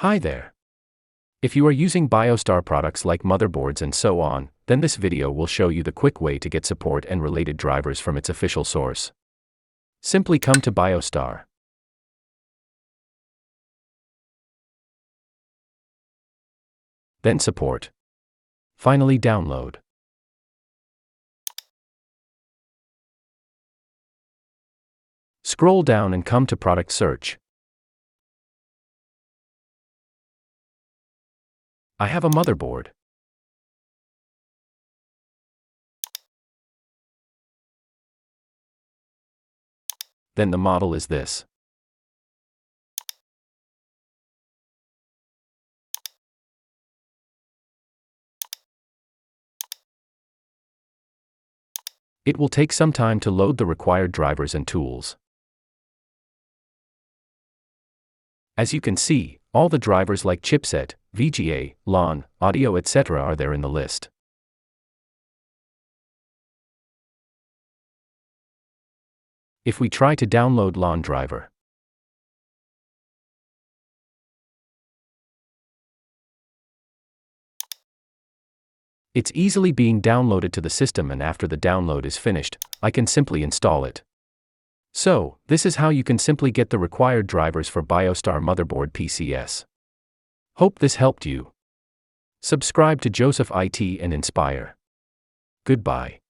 Hi there. If you are using Biostar products like motherboards and so on, then this video will show you the quick way to get support and related drivers from its official source. Simply come to Biostar. Then support. Finally download. Scroll down and come to product search. I have a motherboard. Then the model is this. It will take some time to load the required drivers and tools. As you can see, all the drivers like chipset, VGA, LAN, audio etc. are there in the list. If we try to download LAN driver, it's easily being downloaded to the system, and after the download is finished, I can simply install it. So, this is how you can simply get the required drivers for Biostar Motherboard PCS. Hope this helped you. Subscribe to Joseph IT and Inspire. Goodbye.